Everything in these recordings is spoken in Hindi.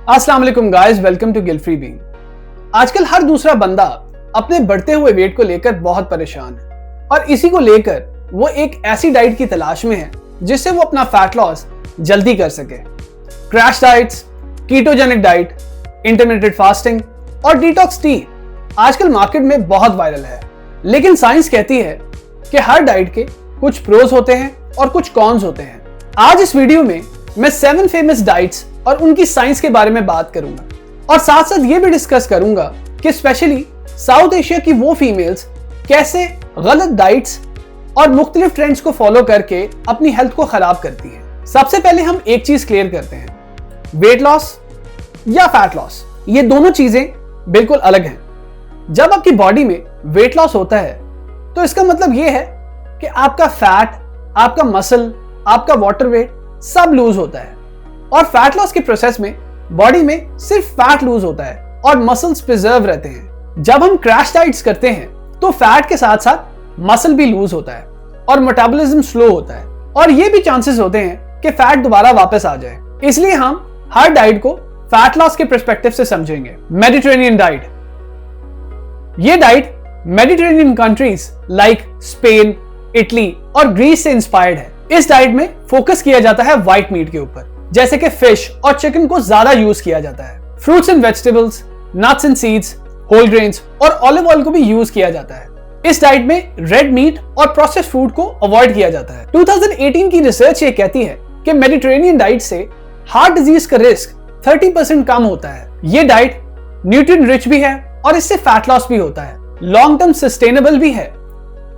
अस्सलाम वालेकुम guys, welcome to guilt free being. आजकल हर दूसरा बंदा अपने बढ़ते हुए वेट को लेकर बहुत परेशान है और इसी को लेकर वो एक ऐसी डाइट की तलाश में है जिससे वो अपना फैट लॉस जल्दी कर सके। Crash diets, ketogenic diet, intermittent fasting और डिटॉक्स टी आजकल मार्केट में बहुत वायरल है, लेकिन साइंस कहती है कि हर डाइट के कुछ प्रोज होते हैं और कुछ कॉन्स होते हैं। आज इस वीडियो में मैं 7 फेमस डाइट्स और उनकी साइंस के बारे में बात करूंगा और साथ साथ ये भी डिस्कस करूंगा कि स्पेशली साउथ एशिया की वो फीमेल्स कैसे गलत डाइट्स और मुख्तलिफ ट्रेंड्स को फॉलो करके अपनी हेल्थ को खराब करती हैं। सबसे पहले हम एक चीज क्लियर करते हैं, वेट लॉस या फैट लॉस, ये दोनों चीजें बिल्कुल अलग हैं। जब आपकी बॉडी में वेट लॉस होता है तो इसका मतलब ये है कि आपका फैट, आपका मसल, आपका वाटर वेट सब लूज होता है और फैट लॉस के प्रोसेस में बॉडी में सिर्फ फैट लूज होता है और मसल्स प्रिजर्व रहते हैं। जब हम क्रैश डाइट्स करते हैं तो फैट के साथ साथ मसल भी लूज होता है और मेटाबॉलिज्म स्लो होता है और ये भी चांसेस होते हैं कि फैट दोबारा वापस आ जाए। इसलिए हम हर डाइट को फैट लॉस के पर्सपेक्टिव से समझेंगे। मेडिटेरेनियन डाइट, ये diet Mediterranean countries like Spain, Italy और ग्रीस से इंस्पायर्ड है। इस डाइट में फोकस किया जाता है व्हाइट मीट के ऊपर, जैसे कि फिश और चिकन को ज्यादा यूज किया जाता है। Fruits and vegetables, nuts and seeds, whole grains और ऑलिव ऑयल को भी यूज किया जाता है। इस डाइट में रेड मीट और प्रोसेस्ड फूड को अवॉइड किया जाता है। 2018 की रिसर्च ये कहती है कि मेडिटेरेनियन डाइट से हार्ट डिजीज का रिस्क 30% कम होता है। ये डाइट न्यूट्रिएंट रिच भी है और इससे फैट लॉस भी होता है, लॉन्ग टर्म सस्टेनेबल भी है।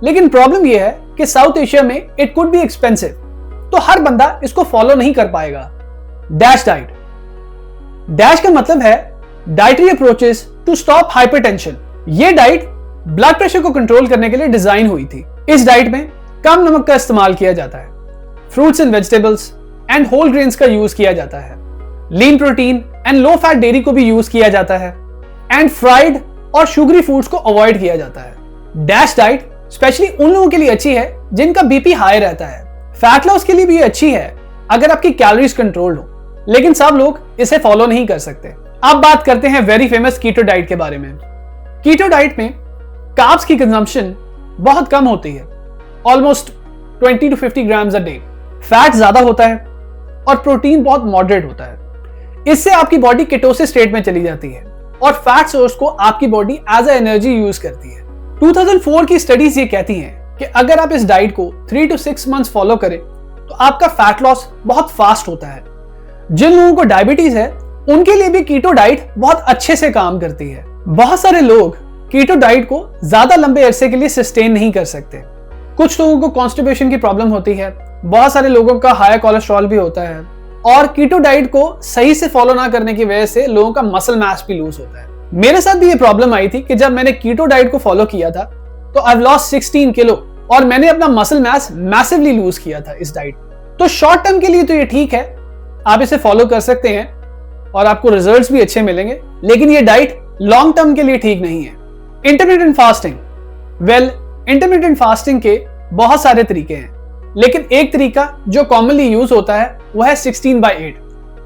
लेकिन प्रॉब्लम यह है कि साउथ एशिया में इट कुड बी एक्सपेंसिव, तो हर बंदा इसको फॉलो नहीं कर पाएगा। डैश डाइट, डैश का मतलब है dietary approaches to stop hypertension. ये डाइट ब्लड प्रेशर को कंट्रोल करने के लिए डिजाइन हुई थी। इस डाइट में कम नमक का इस्तेमाल किया जाता है, fruits and vegetables and whole grains का यूज किया जाता है, lean protein and low fat dairy को भी यूज किया जाता है एंड फ्राइड और शुगरी फूड्स को अवॉइड किया जाता है। डैश डाइट स्पेशली उन लोगों के लिए अच्छी है जिनका बीपी हाई रहता है। फैट लॉस के लिए भी अच्छी है अगर आपकी कैलोरीज कंट्रोल्ड हो, लेकिन सब लोग इसे फॉलो नहीं कर सकते। अब बात करते हैं वेरी फेमस कीटो डाइट के बारे में। कीटो डाइट में कार्ब्स की कंजम्पशन बहुत कम होती है, almost 20 to 50 grams a day. Fat ज्यादा होता है और प्रोटीन बहुत मॉडरेट होता है। इससे आपकी बॉडी केटोसिस स्टेट में चली जाती है और फैट सोर्स को आपकी body as a energy use करती है। 2004 की स्टडीज ये कहती हैं कि अगर आप इस डाइट को 3 to 6 मंथ्स फॉलो करें तो आपका फैट लॉस बहुत फास्ट होता है। जिन लोगों को डायबिटीज है उनके लिए भी कीटो डाइट बहुत अच्छे से काम करती है। बहुत सारे लोग कीटो डाइट को ज्यादा लंबे अरसे के लिए सस्टेन नहीं कर सकते। कुछ लोगों को कॉन्स्टिपेशन की प्रॉब्लम होती है, बहुत सारे लोगों का हाई कोलेस्ट्रॉल भी होता है और कीटो डाइट को सही से फॉलो ना करने की वजह से लोगों का मसल मास भी लूज होता है। मेरे साथ भी ये प्रॉब्लम आई थी कि जब मैंने कीटो डाइट को फॉलो किया था तो आई लॉस्ट 16 किलो और मैंने अपना मसल मास मैसिवली लूज किया था इस डाइट। तो शॉर्ट टर्म के लिए तो ये ठीक है, आप इसे फॉलो कर सकते हैं और आपको रिजल्ट्स भी अच्छे मिलेंगे, लेकिन ये डाइट लॉन्ग टर्म के लिए ठीक नहीं है। Intermittent fasting, well intermittent fasting के बहुत सारे तरीके हैं, लेकिन एक तरीका जो कॉमनली यूज होता है वह है 16/8,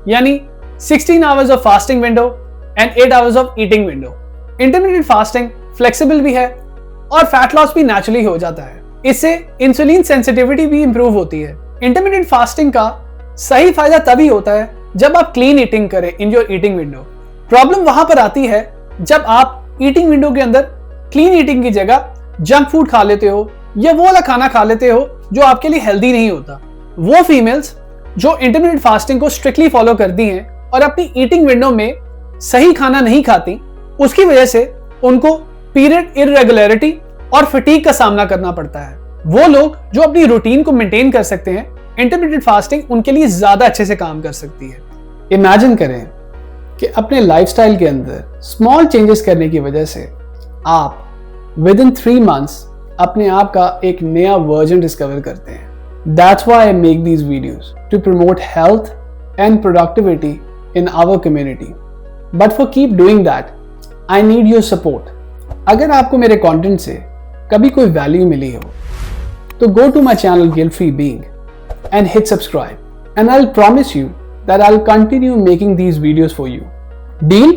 यानी 16 hours of fasting window and 8 hours of eating window. Intermittent fasting flexible भी है और फैट लॉस भी नेचुरली हो जाता है। इससे इंसुलिन सेंसिटिविटी भी इंप्रूव होती है। इंटरमिटेंट फास्टिंग का सही फायदा तभी होता है जब आप क्लीन ईटिंग करें in your eating window. Problem वहां पर आती है जब आप ईटिंग विंडो के अंदर क्लीन ईटिंग की जगह जंक फूड खा लेते हो या वो वाला खाना खा लेते हो जो आपके लिए हेल्दी नहीं होता। वो फीमेल्स जो इंटरमिटेंट फास्टिंग को स्ट्रिक्टली फॉलो करती हैं और अपनी ईटिंग विंडो में सही खाना नहीं खाती, उसकी वजह से उनको पीरियड इररेगुलरिटी और फटीग का सामना करना पड़ता है। वो लोग जो अपनी रूटीन को मेंटेन कर सकते हैं, इंटरमिटेंट फास्टिंग उनके लिए ज्यादा अच्छे से काम कर सकती है। इमेजिन करें कि अपने लाइफस्टाइल के अंदर स्मॉल चेंजेस करने की वजह से आप विद इन 3 मंथ्स अपने आप का एक नया वर्जन डिस्कवर करते हैं। That's why I make these videos to promote health and productivity in our community, but for keep doing that I need your support. अगर आपको मेरे कंटेंट से कभी कोई वैल्यू मिली हो तो go to my channel Guilt Free Being and hit subscribe, and I'll promise you that I'll continue making these videos for you. Deal?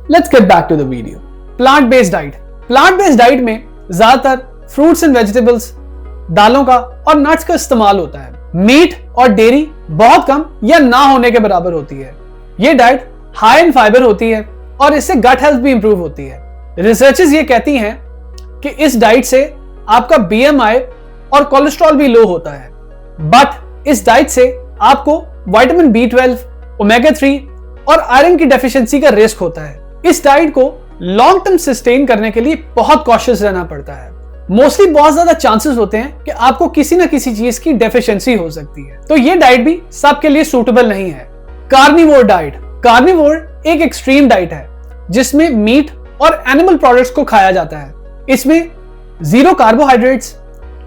Let's get back to the video. Plant-based diet. Plant-based diet में ज्यादातर fruits and vegetables, दालों का और nuts का इस्तेमाल होता है। मीट और डेयरी बहुत कम या ना होने के बराबर होती है। ये डाइट हाई इन फाइबर होती है और इससे गट हेल्थ भी इंप्रूव होती है। रिसर्चेस ये कहती हैं कि इस डाइट से आपका BMI और कोलेस्ट्रॉल भी लो होता है। बट इस डाइट से आपको विटामिन B12, ओमेगा 3 और आयरन की डेफिशिएंसी का रिस्क होता है। इस डाइट को लॉन्ग टर्म सस्टेन करने के लिए बहुत कॉशियस रहना पड़ता है। मोस्टली बहुत ज्यादा चांसेस होते हैं कि आपको किसी ना किसी चीज की डेफिशिएंसी हो सकती है, तो ये डाइट भी सबके लिए सूटेबल नहीं है। Carnivore diet. कार्निवोर एक एक्सट्रीम डाइट है जिसमें मीट और एनिमल प्रोडक्ट्स को खाया जाता है। इसमें zero carbohydrates,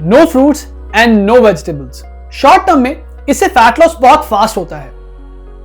no fruits and no vegetables. Short term में इससे फैट लॉस बहुत फास्ट होता है।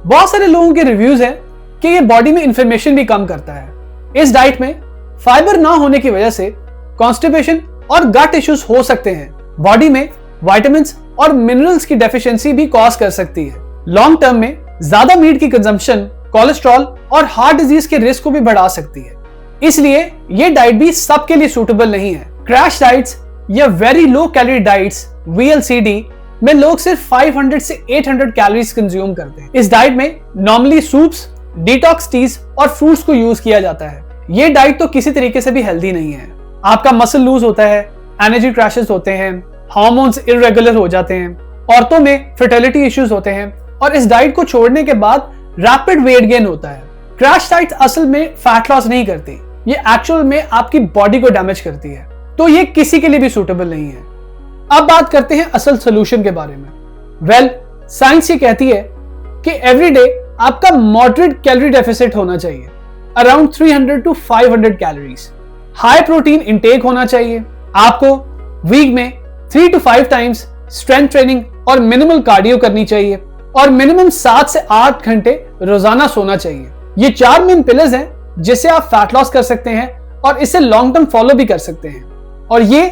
बहुत सारे लोगों के रिव्यूज हैं कि ये बॉडी में इन्फ्लेमेशन भी कम करता है। इस डाइट में फाइबर ना होने की वजह से कॉन्स्टिपेशन और गट इश्यूज हो सकते हैं। बॉडी में विटामिन्स और मिनरल्स की डेफिशिएंसी भी कॉज कर सकती है। लॉन्ग टर्म में ज्यादा मीट की कंजम्पशन कोलेस्ट्रॉल और हार्ट डिजीज के रिस्क को भी बढ़ा सकती है। इसलिए ये डाइट भी सबके लिए सूटेबल नहीं है। क्रैश डाइट्स या very low calorie diets VLCD में लोग सिर्फ 500 से 800 कैलोरीज कंज्यूम करते हैं। इस डाइट में नॉर्मली सूप्स, डिटॉक्स टीज और फ्रूट्स को यूज किया जाता है। ये डाइट तो किसी तरीके से भी हेल्दी नहीं है। आपका मसल लूज होता है, एनर्जी क्रैशेस होते हैं, हार्मोन्स इरेगुलर हो जाते हैं, औरतों में फर्टिलिटी इश्यूज होते हैं और इस डाइट को छोड़ने के बाद रैपिड वेट गेन होता है। क्रैश डाइट असल में फैट लॉस नहीं करती, ये एक्चुअल में आपकी बॉडी को डैमेज करती है, तो ये किसी के लिए भी सूटेबल नहीं है। अब बात करते हैं असल सोल्यूशन के बारे में। साइंस ये कहती है कि एवरीडे आपका मॉडरेट कैलोरी डेफिसिट होना चाहिए, around 300 to 500 calories. High protein intake होना चाहिए। आपको वीक में 3 to 5 टाइम्स स्ट्रेंथ ट्रेनिंग और मिनिमल कार्डियो करनी चाहिए और मिनिमम 7 से 8 घंटे रोजाना सोना चाहिए। ये 4 मेन पिलर्स हैं जिससे आप फैट लॉस कर सकते हैं और इसे लॉन्ग टर्म फॉलो भी कर सकते हैं, और ये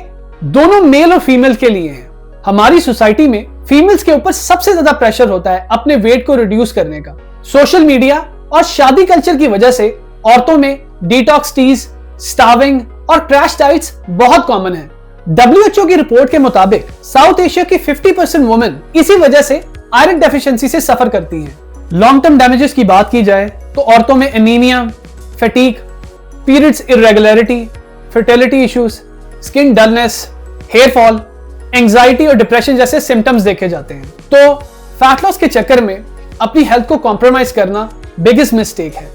दोनों मेल और फीमेल के लिए हैं। हमारी सोसाइटी में फीमेल्स के ऊपर सबसे ज्यादा प्रेशर होता है अपने वेट को रिड्यूस करने का। सोशल मीडिया और शादी कल्चर की वजह से औरतों में डिटॉक्स टीज, स्टार्विंग और क्रैश डाइट्स बहुत कॉमन है। WHO की रिपोर्ट के मुताबिक साउथ एशिया की 50% वुमेन इसी वजह से आयरन डेफिशिएंसी से सफर करती हैं। लॉन्ग टर्म डैमेजेस की बात की जाए तो औरतों में anaemia, fatigue, periods irregularity, fertility issues, skin dullness, hair fall, anxiety और डिप्रेशन जैसे सिम्टम्स देखे जाते हैं। तो फैट लॉस के चक्कर में अपनी हेल्थ को कॉम्प्रोमाइज करना बिगेस्ट मिस्टेक है।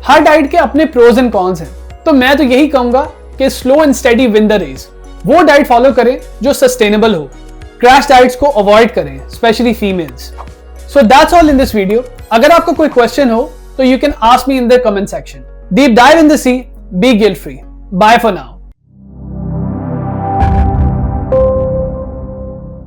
हर डाइट के अपने प्रोज एंड कॉन्स हैं, तो मैं तो यही कहूंगा कि slow and steady win the race. वो डाइट फॉलो करें जो सस्टेनेबल हो। क्रैश डाइट्स को अवॉइड करें, specially females. So that's all in this video. अगर आपको कोई क्वेश्चन हो तो you can ask me in the comment section. Deep dive in the sea, be guilt free. Bye for now.